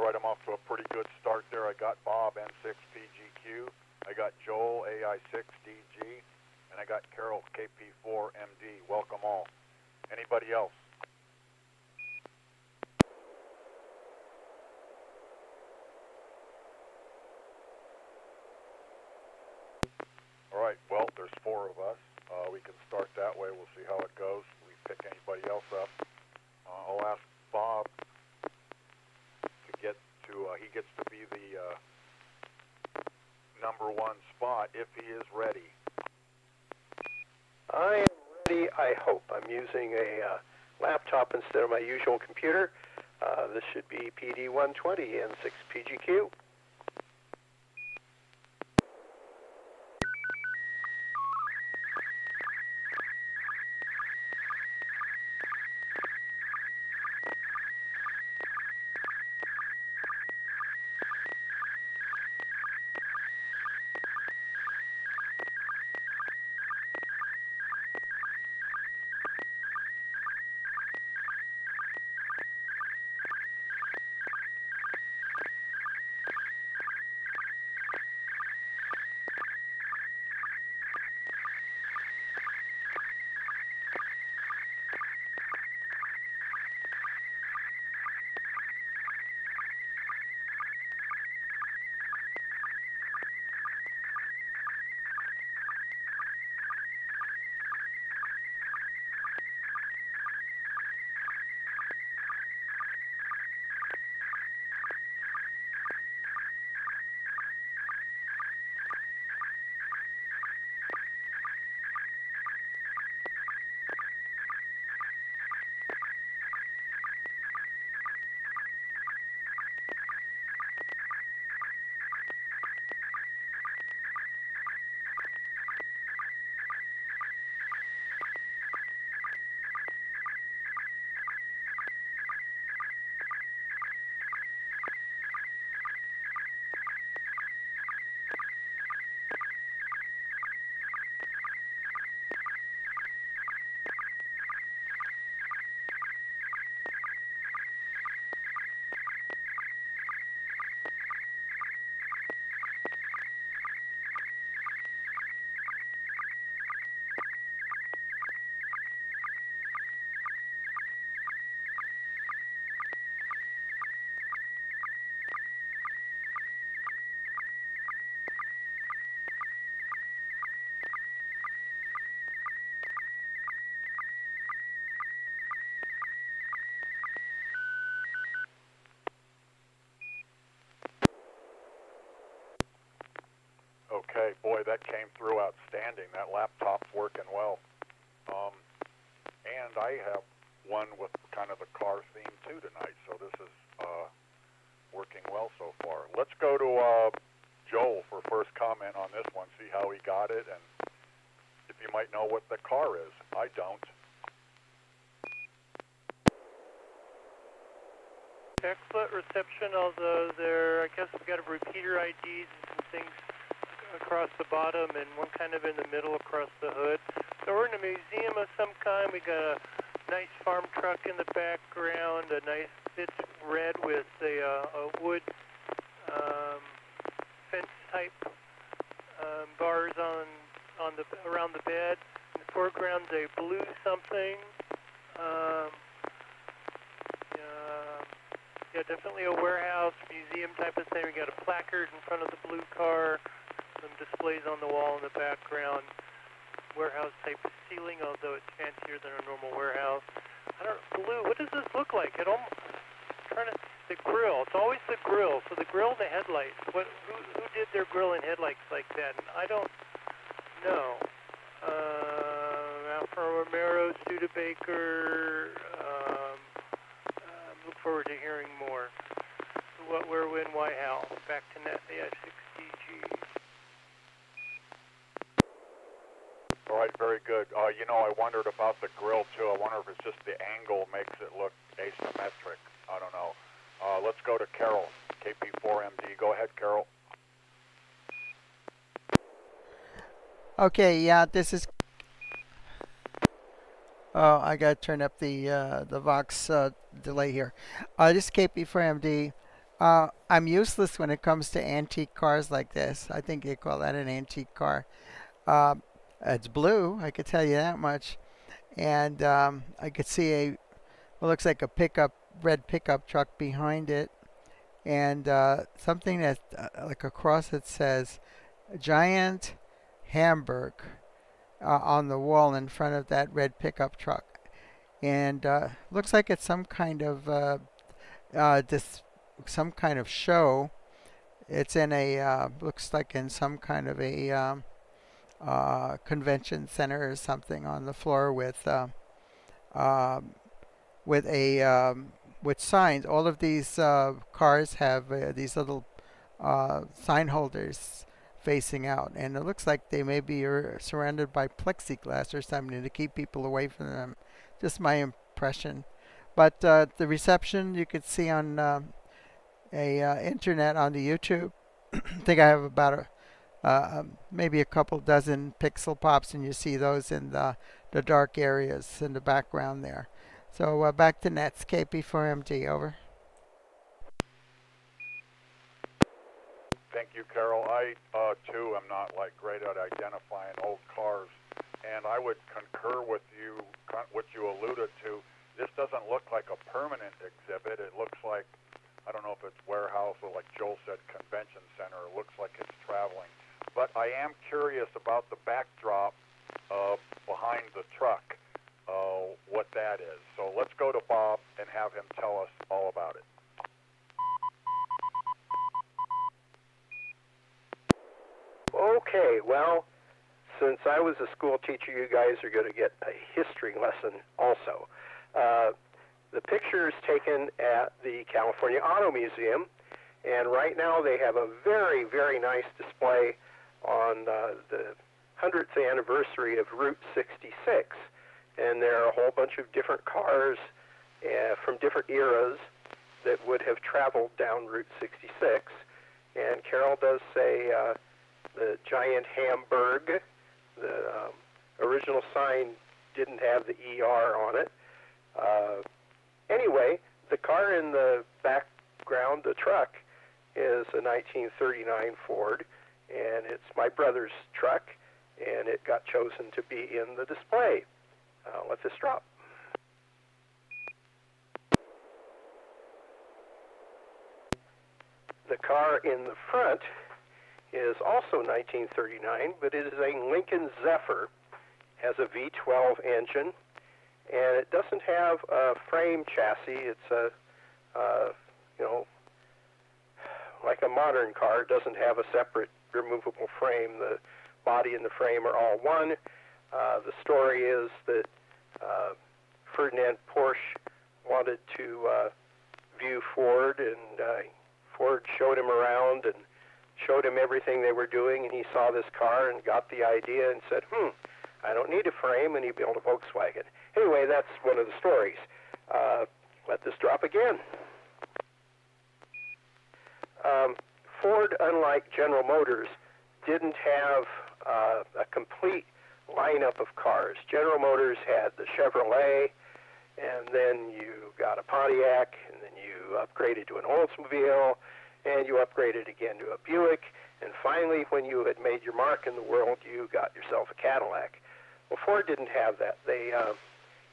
right, I'm off to a pretty good start there. I got Bob, N6PGQ. I got Joel, AI6DG. And I got Carol, KP4MD. Welcome all. Anybody else? All right, well, there's 4 of us. We can start that way. We'll see how it goes. We pick anybody else up. I'll ask Bob to get to, he gets to be the #1 spot if he is ready. I am ready, I hope. I'm using a laptop instead of my usual computer. This should be PD120 and 6PGQ. Okay, boy, that came through outstanding. That laptop's working well. And I have one with kind of a car theme too tonight, so this is working well so far. Let's go to Joel for first comment on this one, see how he got it, and if you might know what the car is. I don't. Excellent reception, although I guess we've got a repeater IDs and some things across the bottom and one kind of in the middle across the hood. So we're in a museum of some kind. We got a nice farm truck in the background, a nice, it's red with a wood fence type bars on the around the bed. In the foreground, a blue something. Yeah, definitely a warehouse, museum type of thing. We got a placard in front of the blue car, some displays on the wall in the background, warehouse type of ceiling, although it's fancier than a normal warehouse. I don't know, blue, what does this look like? It almost, the grill, it's always the grill. So the grill and the headlights, who did their grill and headlights like that? And I don't know. Alfa Romero, Studebaker, look forward to hearing more. What, where, when, why, how. Back to Net, AI6DG. All right, very good. You know, I wondered about the grill too. I wonder if it's just the angle makes it look asymmetric. I don't know. Let's go to Carol, KP4MD. Go ahead, Carol. Okay, yeah, this is. Oh, I gotta turn up the Vox delay here. This is KP4MD. I'm useless when it comes to antique cars like this. I think they call that an antique car. Uh, it's blue, I could tell you that much. And I could see what looks like a red pickup truck behind it. And something that, like a cross that says Giant Hamburg on the wall in front of that red pickup truck. And looks like it's some kind of some kind of show. It's in looks like in some kind of a convention center or something on the floor um, with a with signs. All of these cars have these little sign holders facing out, and it looks like they may be surrounded by plexiglass or something to keep people away from them. Just my impression. But the reception you could see on internet on the YouTube. I think I have about maybe a couple dozen pixel pops, and you see those in the dark areas in the background there. So back to Nets, KP4MD, over. Thank you, Carol. I, too, am not like great at identifying old cars, and I would concur with you, what you alluded to. This doesn't look like a permanent exhibit. It looks like, I don't know if it's warehouse or, like Joel said, convention center. It looks like it's traveling. But I am curious about the backdrop behind the truck, what that is. So let's go to Bob and have him tell us all about it. Okay, well, since I was a school teacher, you guys are going to get a history lesson also. The picture is taken at the California Auto Museum, and right now they have a very, very nice display on the 100th anniversary of Route 66. And there are a whole bunch of different cars from different eras that would have traveled down Route 66. And Carol does say the Giant Hamburg, the original sign didn't have the ER on it. Anyway, the car in the background, the truck, is a 1939 Ford, and it's my brother's truck, and it got chosen to be in the display. Let this drop. The car in the front is also 1939, but it is a Lincoln Zephyr, has a V12 engine, and it doesn't have a frame chassis. It's a, like a modern car. It doesn't have a separate removable frame. The body and the frame are all one. The story is that Ferdinand Porsche wanted to view Ford, and Ford showed him around and showed him everything they were doing, and he saw this car and got the idea and said, I don't need a frame, and he built a Volkswagen. Anyway, that's one of the stories. Let this drop again. Ford, unlike General Motors, didn't have a complete lineup of cars. General Motors had the Chevrolet, and then you got a Pontiac, and then you upgraded to an Oldsmobile, and you upgraded again to a Buick, and finally, when you had made your mark in the world, you got yourself a Cadillac. Well, Ford didn't have that. They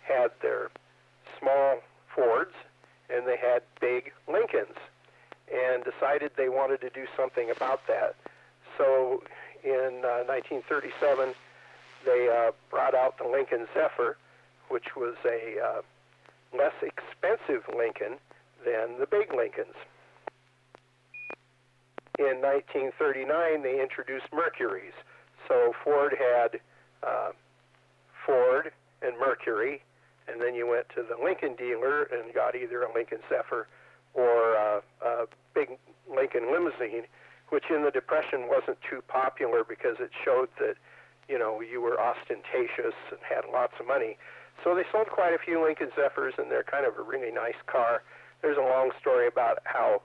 had their small Fords, and they had big Lincolns, and decided they wanted to do something about that. So in 1937, they brought out the Lincoln Zephyr, which was a less expensive Lincoln than the big Lincolns. In 1939, they introduced Mercuries. So Ford had Ford and Mercury, and then you went to the Lincoln dealer and got either a Lincoln Zephyr or a big Lincoln limousine, which in the Depression wasn't too popular because it showed that, you were ostentatious and had lots of money. So they sold quite a few Lincoln Zephyrs, and they're kind of a really nice car. There's a long story about how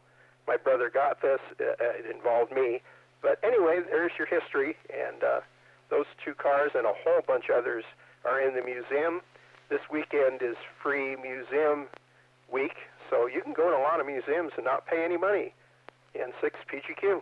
my brother got this. It involved me. But anyway, there's your history, and those two cars and a whole bunch of others are in the museum. This weekend is free museum week, So you can go to a lot of museums and not pay any money. N6 PGQ.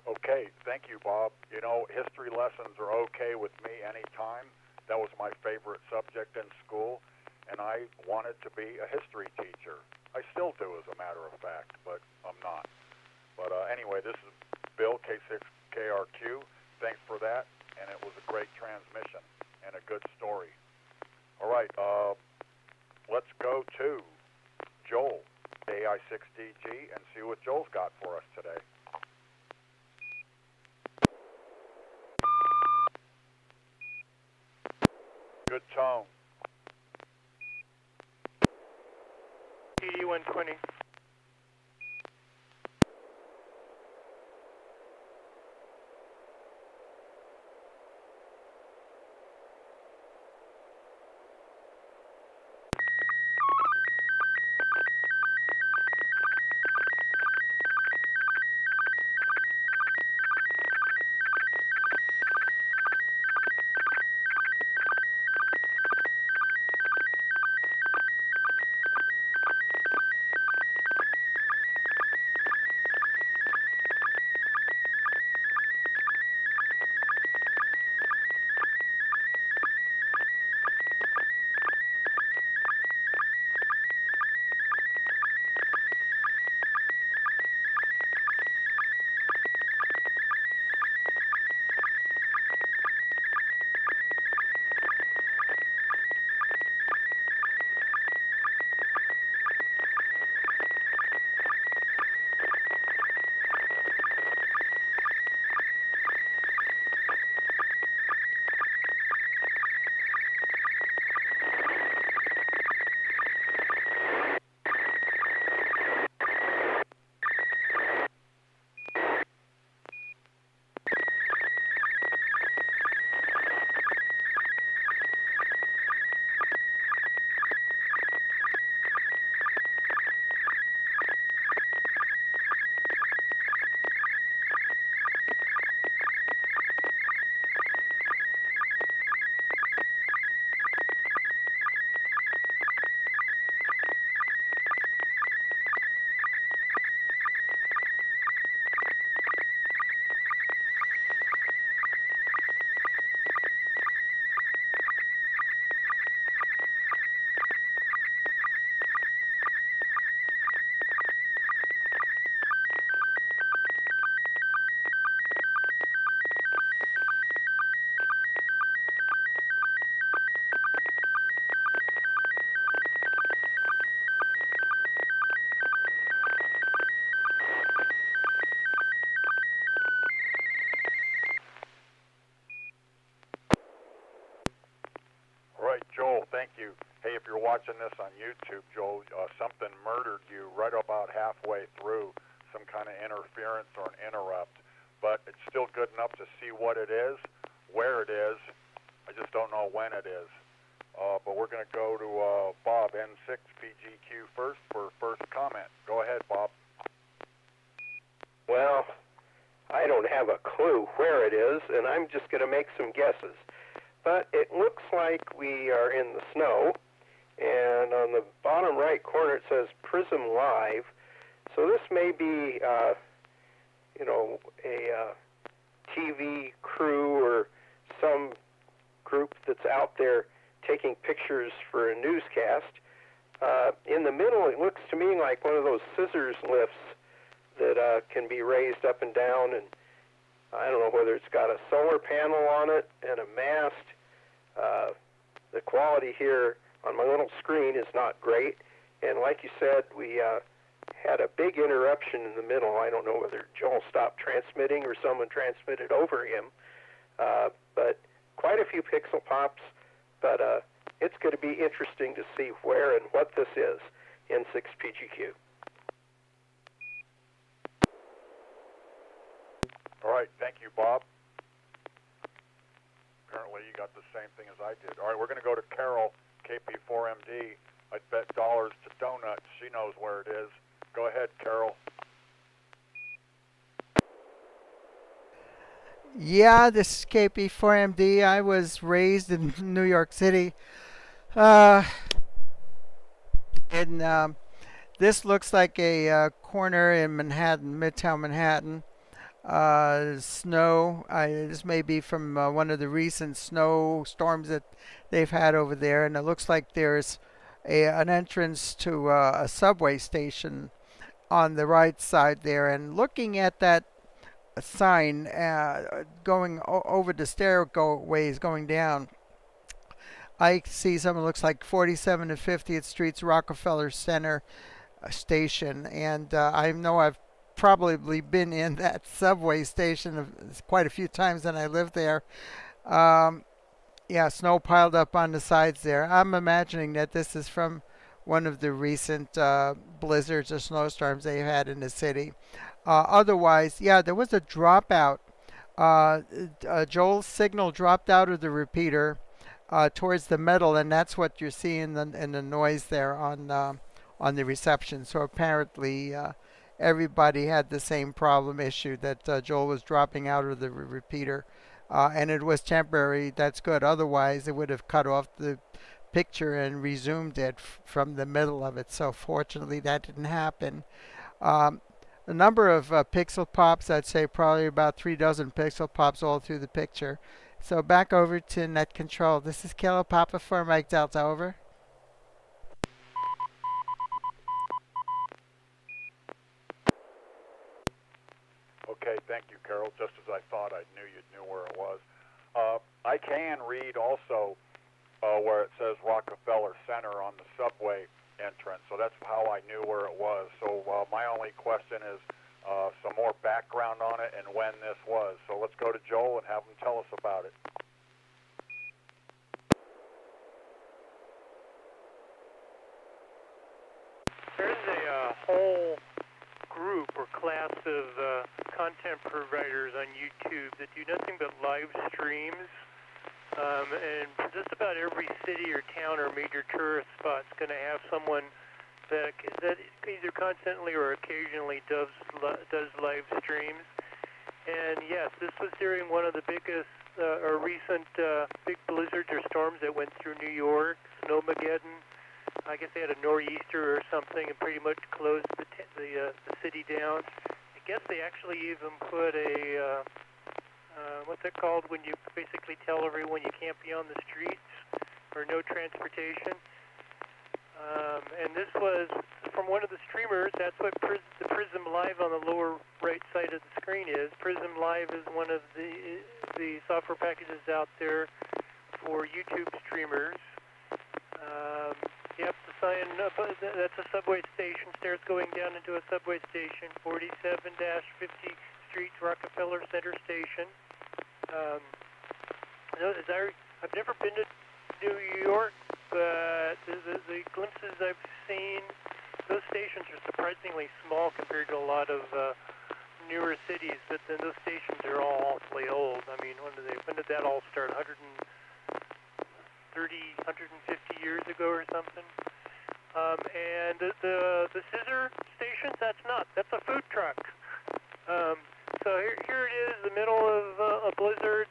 Okay, thank you, Bob. You know, history lessons are okay with me anytime. That was my favorite subject in school, and I wanted to be a history teacher. I still do, as a matter of fact, but I'm not. But anyway, this is Bill, K6KRQ. Thanks for that, and it was a great transmission and a good story. All right, let's go to Joel, AI6DG, and see what Joel's got for us today. Good tone. PD 120. Joel, thank you. Hey, if you're watching this on YouTube, Joel, something murdered you right about halfway through, some kind of interference or an interrupt. But it's still good enough to see what it is, where it is. I just don't know when it is. But we're going to go to Bob, N6 PGQ first for first comment. Go ahead, Bob. Well, I don't have a clue where it is, and I'm just going to make some guesses. But it looks like we are in the snow, and on the bottom right corner it says Prism Live. So this may be, a TV crew or some group that's out there taking pictures for a newscast. In the middle, it looks to me like one of those scissors lifts that can be raised up and down, and I don't know whether it's got a solar panel on it and a mast. The quality here on my little screen is not great, and like you said, we had a big interruption in the middle. I don't know whether Joel stopped transmitting or someone transmitted over him, but quite a few pixel pops, but it's going to be interesting to see where and what this is, N6 PGQ. All right, thank you, Bob. Apparently you got the same thing as I did. All right, we're going to go to Carol, KP4MD. I'd bet dollars to donuts. She knows where it is. Go ahead, Carol. Yeah, this is KP4MD. I was raised in New York City. Uh, and this looks like a corner in Manhattan, Midtown Manhattan. Snow. This may be from one of the recent snow storms that they've had over there. And it looks like there's an entrance to a subway station on the right side there. And looking at that sign going over the stairways going down, I see something that looks like 47 to 50th Street's Rockefeller Center station, and I know I've probably been in that subway station quite a few times, and I live there. Um, yeah, snow piled up on the sides there. I'm imagining that this is from one of the recent blizzards or snowstorms they had in the city. Otherwise, yeah, there was a dropout. Joel's signal dropped out of the repeater towards the middle, and that's what you're seeing in the noise there on the reception. So apparently, everybody had the same problem issue that Joel was dropping out of the repeater, and it was temporary. That's good. Otherwise, it would have cut off the picture and resumed it from the middle of it. So fortunately, that didn't happen. Um, the number of pixel pops, I'd say probably about 3 dozen pixel pops all through the picture. So back over to net control. This is Kilo Papa for Mike Delta. Over. Okay, thank you, Carol. Just as I thought, I knew you knew where it was. I can read also where it says Rockefeller Center on the subway entrance, so that's how I knew where it was. So my only question is some more background on it and when this was. So let's go to Joel and have him tell us about it. There's a whole group or class of content providers on YouTube that do nothing but live streams. And just about every city or town or major tourist spot is going to have someone that either constantly or occasionally does live streams. And yes, this was during one of the biggest or recent big blizzards or storms that went through New York, Snowmageddon. I guess they had a nor'easter or something and pretty much closed the city down. I guess they actually even put a what's it called when you basically tell everyone you can't be on the streets or no transportation. And this was from one of the streamers. That's what the Prism Live on the lower right side of the screen is. Prism Live is one of the software packages out there for YouTube streamers. Yep, the sign up, that's a subway station. Stairs going down into a subway station. 47-50 Street, Rockefeller Center Station. I've never been to New York, but the glimpses I've seen, those stations are surprisingly small compared to a lot of newer cities. But then those stations are all awfully old. I mean, when did that all start? 150 years ago or something. And the scissor stations, that's a food truck. So here it is, the middle of a blizzard.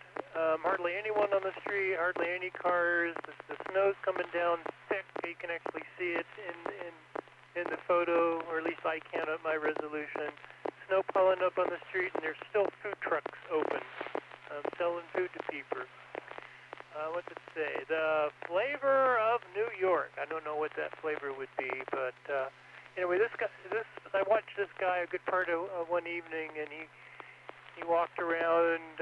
Hardly anyone on the street, hardly any cars. The snow's coming down thick. You can actually see it in the photo, or at least I can at my resolution. Snow piling up on the street, and there's still food trucks open, selling food to people. What's it say? The flavor of New York. I don't know what that flavor would be, but anyway, I watched this guy a good part of one evening, and he walked around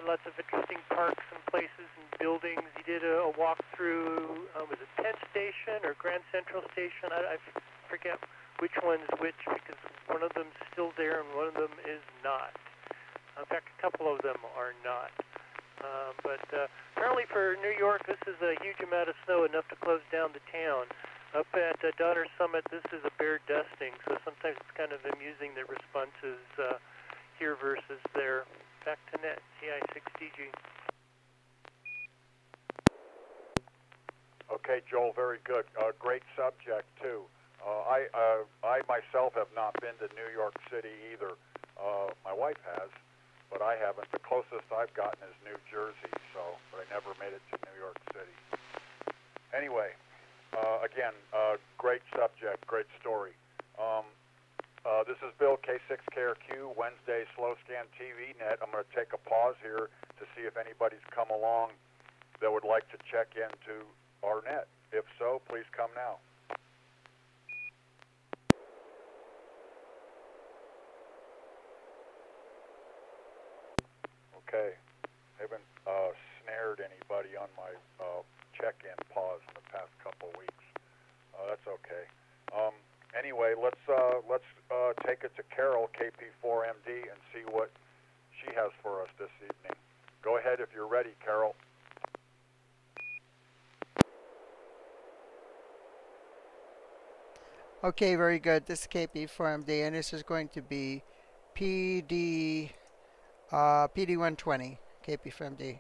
lots of interesting parks and places and buildings. He did a walk through, was it Penn Station or Grand Central Station? I forget which one's which, because one of them's still there and one of them is not. In fact, a couple of them are not. But apparently for New York, this is a huge amount of snow, enough to close down the town. Up at Donner Summit, this is a bare dusting, so sometimes it's kind of amusing the responses here versus there. Back to net, CI6DG. Okay, Joel, very good. Great subject, too. I myself have not been to New York City either. My wife has, but I haven't. The closest I've gotten is New Jersey, but I never made it to New York City. Anyway, again, great subject, great story. This is Bill, K6KRQ, Wednesday Slow Scan TV Net. I'm going to take a pause here to see if anybody's come along that would like to check into our net. If so, please come now. Okay, haven't snared anybody on my check-in pause in the past couple weeks. That's okay. Anyway, let's take it to Carol, KP4MD, and see what she has for us this evening. Go ahead if you're ready, Carol. Okay, very good. This is KP4MD, and this is going to be PD120, KP4MD.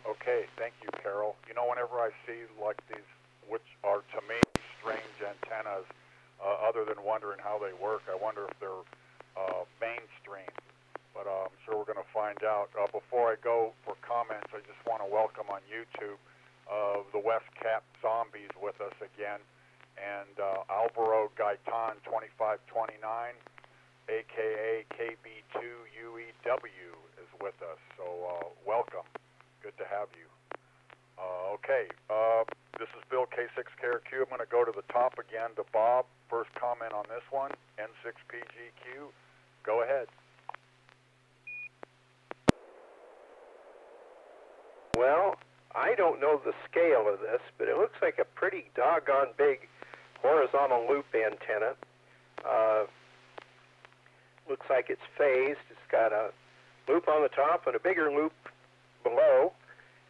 Okay, thank you, Carol. You know, whenever I see like these, which are to me strange antennas, other than wondering how they work, I wonder if they're mainstream. But I'm sure we're going to find out. Before I go for comments, I just want to welcome on YouTube the West Cap Zombies with us again, and Alvaro Gaitan 2529, aka KB2UEW, is with us. So welcome. Good to have you. Okay, this is Bill, K6KRQ. I'm going to go to the top again to Bob. First comment on this one, N6PGQ. Go ahead. Well, I don't know the scale of this, but it looks like a pretty doggone big horizontal loop antenna. Looks like it's phased. It's got a loop on the top and a bigger loop below,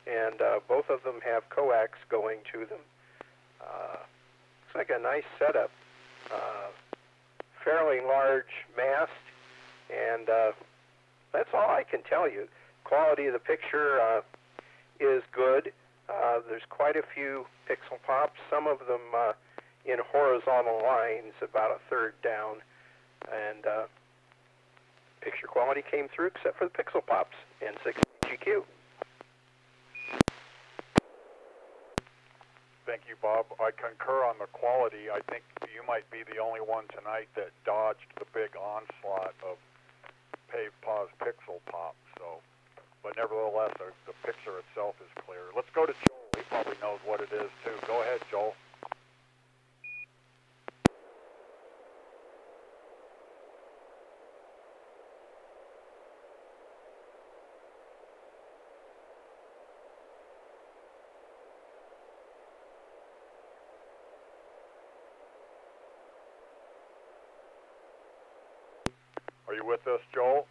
and both of them have coax going to them. Looks like a nice setup. Fairly large mast, and that's all I can tell you. Quality of the picture is good. There's quite a few pixel pops, some of them in horizontal lines, about a third down, and picture quality came through except for the pixel pops. N6GQ. Thank you, Bob. I concur on the quality. I think you might be the only one tonight that dodged the big onslaught of pause pixel pop. So, but nevertheless, the picture itself is clear. Let's go to Joel. He probably knows what it is too. Go ahead, Joel. Are you with us, Joel?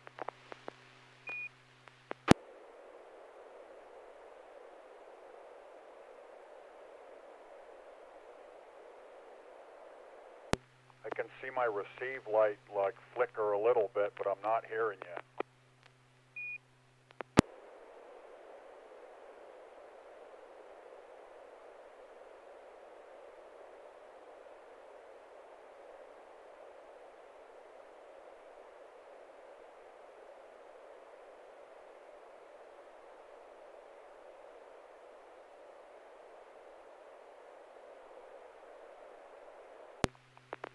I can see my receive light like flicker a little bit, but I'm not hearing you.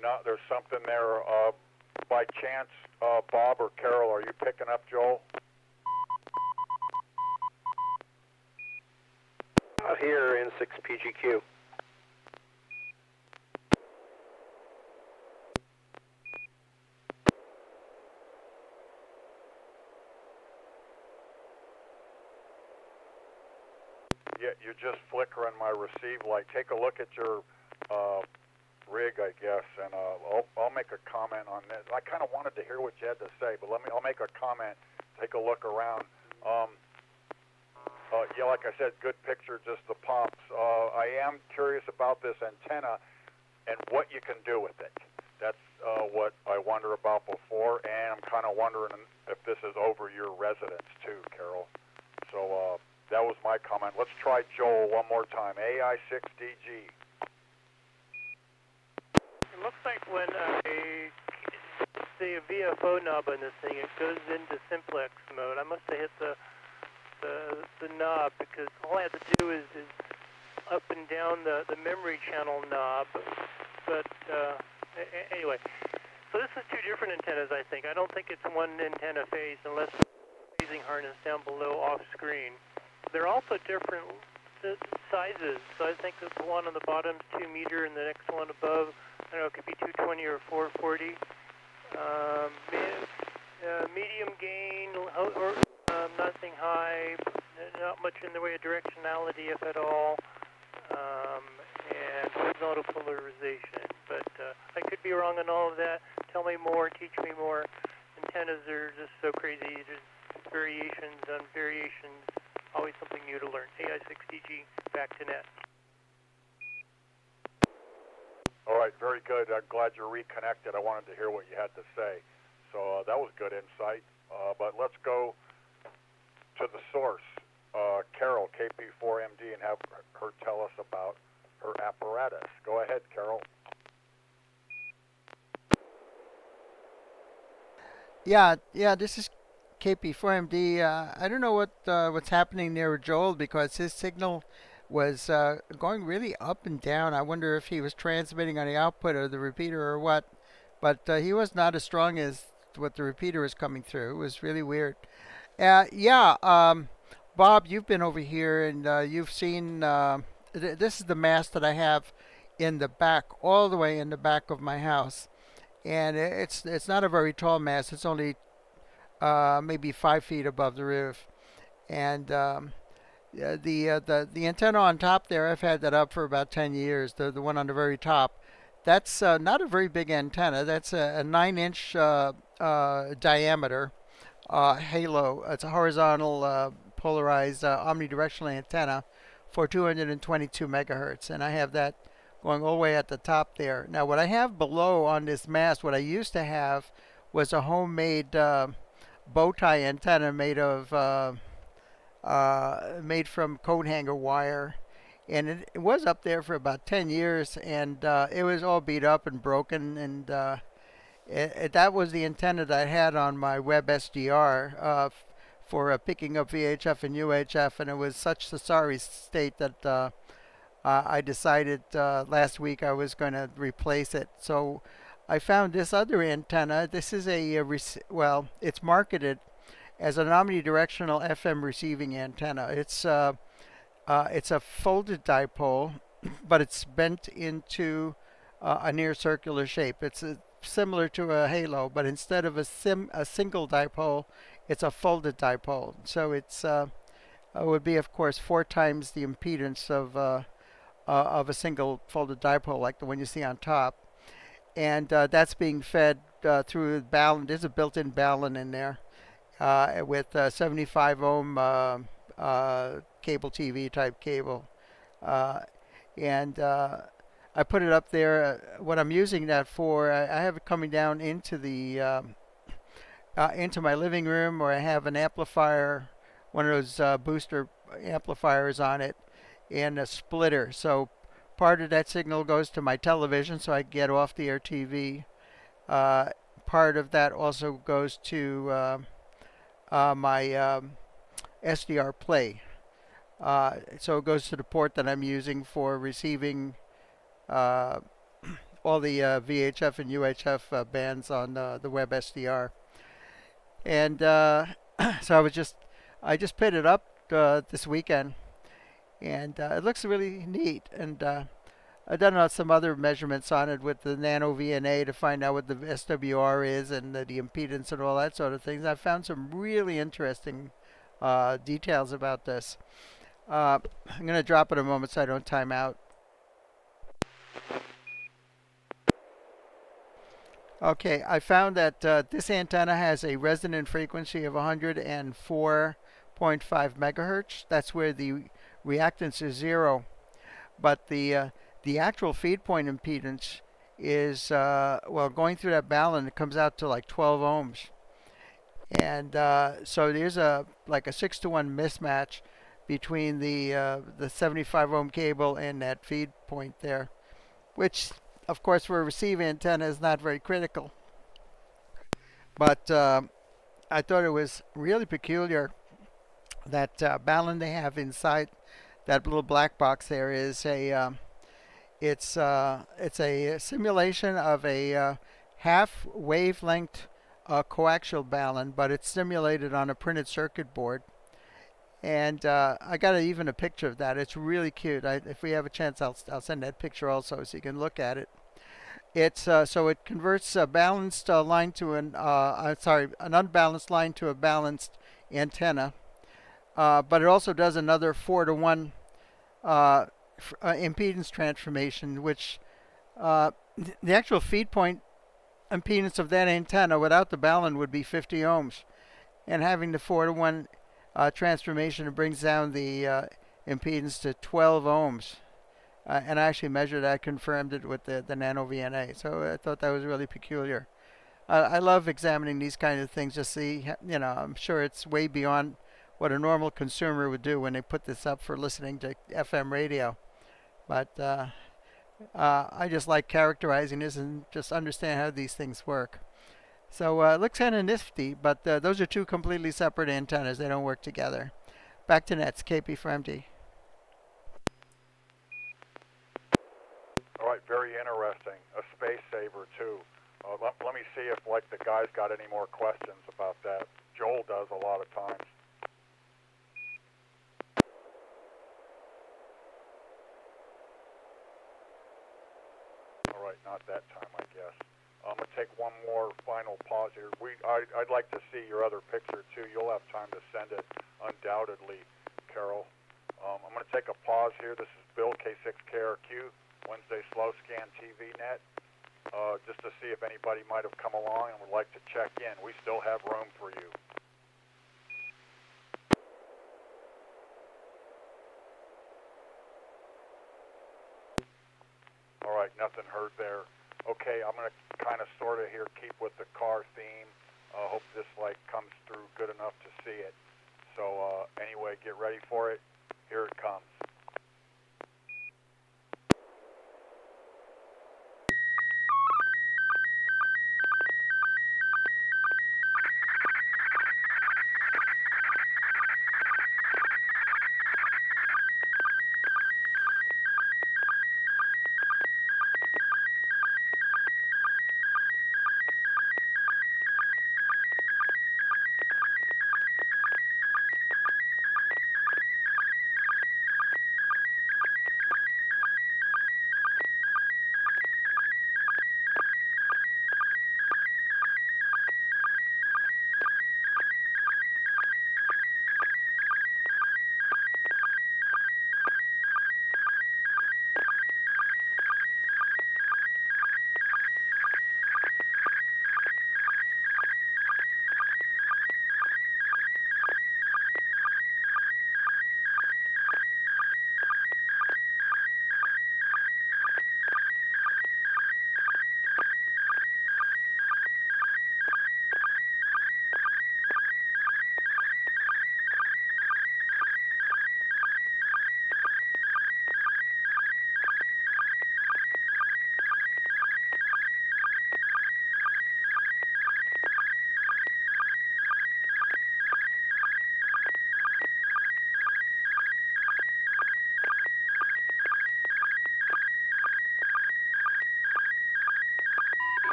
No, there's something there. By chance, Bob or Carol, are you picking up Joel? Out here, N6PGQ. Yeah, you're just flickering my receive light. Take a look at your rig, I guess, and I'll make a comment on this. I kind of wanted to hear what you had to say, but I'll make a comment. Take a look around. Yeah, like I said, good picture, just the pops. I am curious about this antenna and what you can do with it. That's what I wonder about before, and I'm kind of wondering if this is over your residence too, Carol. So that was my comment. Let's try Joel one more time. AI6DG. It looks like when I see a VFO knob on this thing, it goes into simplex mode. I must have hit the knob because all I have to do is up and down the memory channel knob. But anyway, so this is two different antennas, I think. I don't think it's one antenna phase unless the phasing harness down below off screen. They're also different sizes. So I think that the one on the bottom is 2 meter and the next one above, I don't know, it could be 220 or 440. Medium gain, or nothing high, not much in the way of directionality, if at all, and horizontal polarization. But I could be wrong on all of that. Tell me more, teach me more. Antennas are just so crazy. There's variations on variations. Always something new to learn. AI6DG, back to net. All right, very good. I'm glad you're reconnected. I wanted to hear what you had to say. So that was good insight. But let's go to the source, Carol, KP4MD, and have her tell us about her apparatus. Go ahead, Carol. Yeah, this is KP4MD. I don't know what's happening there with Joel because his signal was going really up and down. I wonder if he was transmitting on the output of the repeater or what. But he was not as strong as what the repeater was coming through. It was really weird. Bob, you've been over here and you've seen. This is the mast that I have in the back, all the way in the back of my house, and it's not a very tall mast. It's only maybe 5 feet above the roof, and the antenna on top there, I've had that up for about 10 years. The one on the very top, that's not a very big antenna. That's a 9-inch diameter halo. It's a horizontal polarized omnidirectional antenna for 222 megahertz, and I have that going all the way at the top there. Now, what I have below on this mast, what I used to have was a homemade bow tie antenna made from coat hanger wire, and it was up there for about 10 years, and it was all beat up and broken, and that was the antenna that I had on my web SDR for picking up VHF and UHF, and it was such a sorry state that I decided last week I was going to replace it. So I found this other antenna. This is well, it's marketed as an omnidirectional FM receiving antenna. It's a folded dipole, but it's bent into a near circular shape. It's similar to a halo, but instead of a single dipole, it's a folded dipole. So it would be, of course, 4 times the impedance of a single folded dipole, like the one you see on top. And that's being fed through balun. There's a built-in balun in there with 75 ohm cable TV type cable. Uh, and I put it up there. What I'm using that for, I have it coming down into my living room, where I have an amplifier, one of those booster amplifiers on it, and a splitter. So part of that signal goes to my television, so I get off the air TV. Part of that also goes to my SDR play. So it goes to the port that I'm using for receiving all the VHF and UHF bands on the web SDR. And so I just put it up this weekend, and it looks really neat. And I've done some other measurements on it with the nano VNA to find out what the SWR is and the impedance and all that sort of things. I found some really interesting details about this. I'm going to drop it a moment so I don't time out. Okay, I found that this antenna has a resonant frequency of 104.5 megahertz. That's where the reactance is 0. But the actual feed point impedance is, well, going through that balun, it comes out to like 12 ohms. And so there's like a 6-to-1 mismatch between the 75 ohm cable and that feed point there, which of course for a receive antenna is not very critical. But I thought it was really peculiar that balun they have inside that little black box there is it's a simulation of a half wavelength coaxial balun, but it's simulated on a printed circuit board. And I got even a picture of that. It's really cute. If we have a chance, I'll send that picture also so you can look at it. It's so it converts a balanced line to an unbalanced line to a balanced antenna, but it also does another 4-to-1 impedance transformation, which the actual feed point impedance of that antenna without the balun would be 50 ohms, and having the 4-to-1 transformation brings down the impedance to 12 ohms. And I actually measured that, confirmed it with the nano VNA. So I thought that was really peculiar. I love examining these kind of things to see, I'm sure it's way beyond what a normal consumer would do when they put this up for listening to FM radio. But I just like characterizing this and just understand how these things work. So it looks kind of nifty, but those are two completely separate antennas. They don't work together. Back to nets, KP for MD. All right, very interesting. A space saver too. Let me see if the guys got any more questions about that. Joel does a lot of times. All right, not that time, I guess. I'm gonna take one more final pause here. I'd like to see your other picture too. You'll have time to send it, undoubtedly, Carol. I'm gonna take a pause here. This is Bill, K6KRQ, Wednesday Slow Scan TV Net. Just to see if anybody might have come along and would like to check in. We still have room for you. All right, nothing heard there. Okay, I'm going to kind of sort of here keep with the car theme. Hope this comes through good enough to see it. So anyway, get ready for it. Here it comes.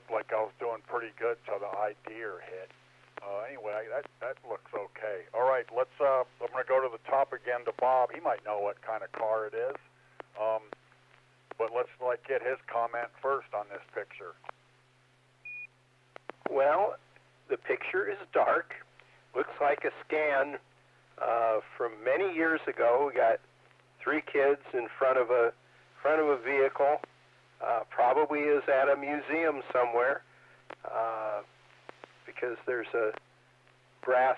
looked like I was doing pretty good till the idea hit. Anyway, that looks okay. All right, let's. I'm going to go to the top again to Bob. He might know what kind of car it is. But let's get his comment first on this picture. Well, the picture is dark. Looks like a scan from many years ago. We got 3 kids in front of a vehicle. Probably is at a museum somewhere because there's a brass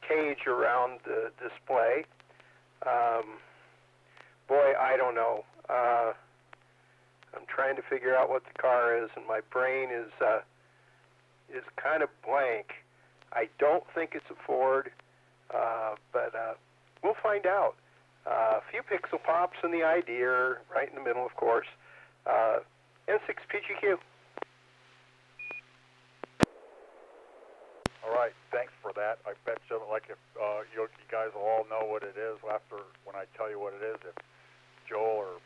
cage around the display. Boy, I don't know. I'm trying to figure out what the car is, and my brain is kind of blank. I don't think it's a Ford, but we'll find out. A few pixel pops in the idea, right in the middle, of course. N6PGQ. All right, thanks for that. I bet you, if you guys will all know what it is after when I tell you what it is. If Joel or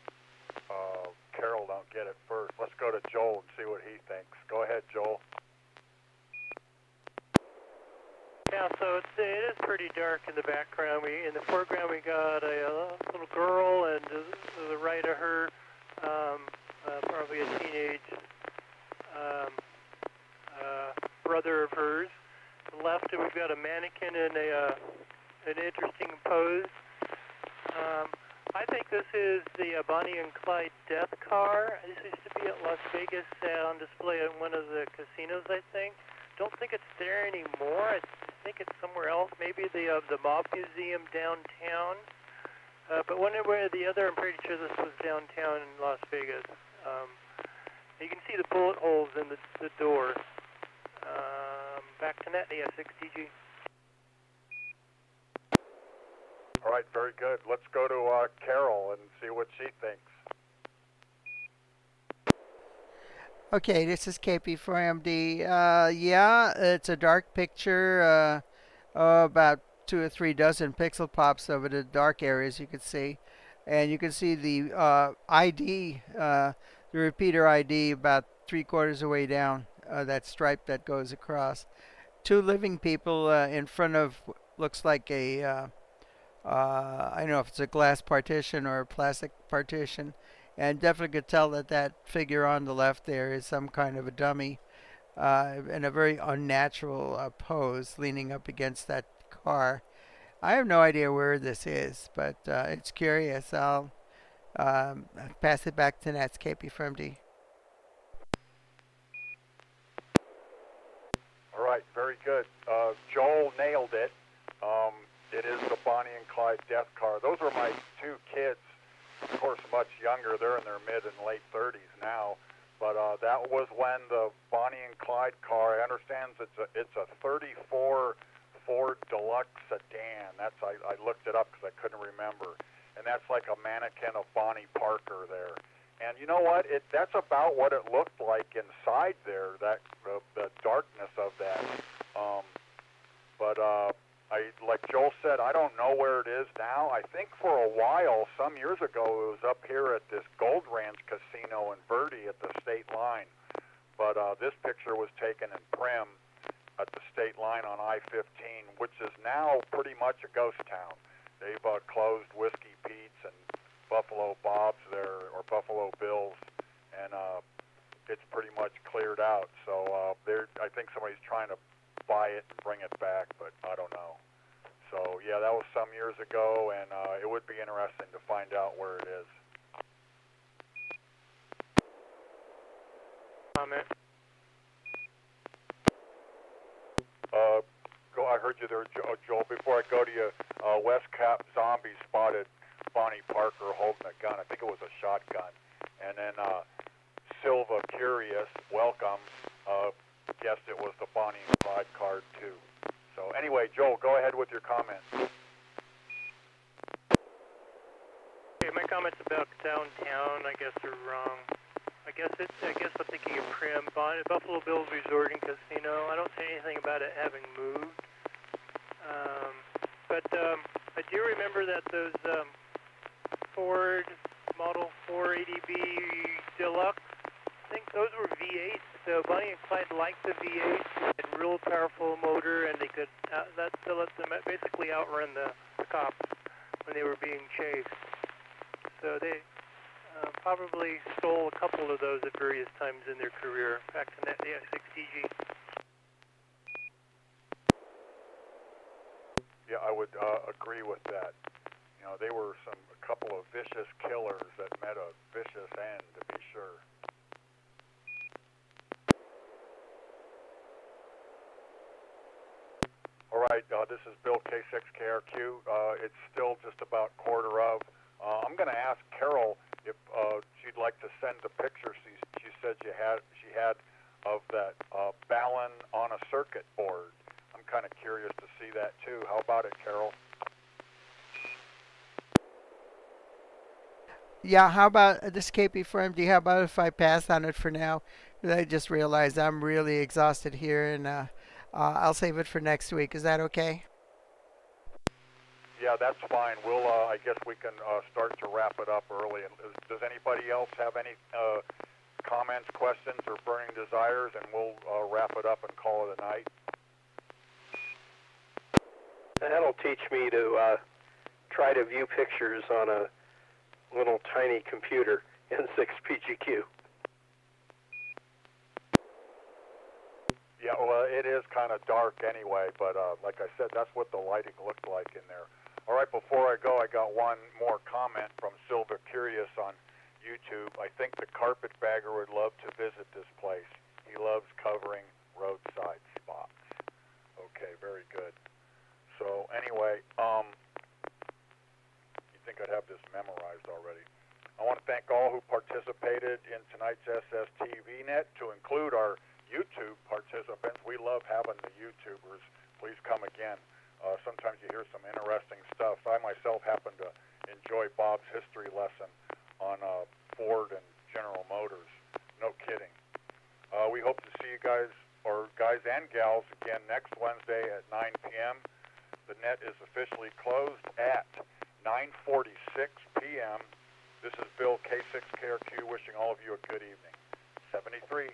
Carol don't get it first, let's go to Joel and see what he thinks. Go ahead, Joel. Yeah, so it is pretty dark in the background. In the foreground we got a little girl, and to the right of her, probably a teenage brother of hers. To the left we've got a mannequin in an interesting pose. I think this is the Bonnie and Clyde death car. This used to be at Las Vegas on display at one of the casinos, I think. Don't think it's there anymore. I think it's somewhere else. Maybe the Mob Museum downtown. But one way or the other, I'm pretty sure this was downtown in Las Vegas. You can see the bullet holes in the door. Back to Net, S6TG. All right, very good. Let's go to Carol and see what she thinks. Okay, this is KP4MD. Yeah, it's a dark picture. About 2 or 3 dozen pixel pops over the dark areas you can see. And you can see the ID, the repeater ID about 3/4 of the way down, that stripe that goes across. 2 living people in front of, looks like a, I don't know if it's a glass partition or a plastic partition. And definitely could tell that that figure on the left there is some kind of a dummy in a very unnatural pose leaning up against that car. I have no idea where this is, but it's curious. I'll pass it back to Nats KP4MD. All right, very good. Joel nailed it. It is the Bonnie and Clyde death car. Those are my 2 kids. Of course, much younger. They're in their mid and late 30s now. But that was when the Bonnie and Clyde car. I understand it's a 34 Ford Deluxe sedan. I looked it up because I couldn't remember. And that's like a mannequin of Bonnie Parker there. And you know what? That's about what it looked like inside there. That the darkness of that. Like Joel said, I don't know where it is now. I think for a while, some years ago, it was up here at this Gold Ranch Casino in Verde at the state line. But this picture was taken in Prim at the state line on I-15, which is now pretty much a ghost town. They've closed Whiskey Pete's and Buffalo Bob's there, or Buffalo Bill's, and it's pretty much cleared out. So I think somebody's trying to buy it and bring it back, but I don't know. So yeah, that was some years ago, and it would be interesting to find out where it is. Comment. I heard you there, Joel. Before I go to you, West Cap Zombie spotted Bonnie Parker holding a gun. I think it was a shotgun. And then Silva Curious, welcome, guessed it was the Bonnie and Clyde card too. So anyway, Joel, go ahead with your comment. Okay, my comments about downtown, I guess, are wrong. I guess I'm thinking of Prim, Buffalo Bill's Resort and Casino. I don't say anything about it having moved. But I do remember that those Ford Model 4 ADB Deluxe, I think those were V8s. So Bonnie and Clyde liked the V8, had a real powerful motor, and they could that let them basically outrun the cops when they were being chased. So they probably stole a couple of those at various times in their career, back to the N6NA. Yeah, I would agree with that. You know, they were a couple of vicious killers that met a vicious end, to be sure. All right, this is Bill K6KRQ. It's still just about quarter of. I'm going to ask Carol if she'd like to send the picture she said she had of that Ballon on a circuit board. I'm kind of curious to see that too. How about it, Carol? Yeah, how about this KP firm? Do you how about if I pass on it for now? 'Cause I just realized I'm really exhausted here, and I'll save it for next week. Is that okay? Yeah, that's fine. We'll, I guess we can start to wrap it up early. And does anybody else have any comments, questions, or burning desires? And we'll wrap it up and call it a night. That'll teach me to try to view pictures on a little tiny computer, N6 PGQ. Yeah, well, it is kind of dark anyway, but like I said, that's what the lighting looked like in there. All right, before I go, I got one more comment from Silva Curious on YouTube. I think the carpetbagger would love to visit this place. He loves covering roadside spots. Okay, very good. So anyway, you think I'd have this memorized already. I want to thank all who participated in tonight's SSTV Net, to include our YouTube participants. We love having the YouTubers. Please come again. Sometimes you hear some interesting stuff. I myself happen to enjoy Bob's history lesson on Ford and General Motors. No kidding. We hope to see you guys and gals again next Wednesday at 9 p.m. The net is officially closed at 9:46 p.m. This is Bill K6KRQ wishing all of you a good evening. 73.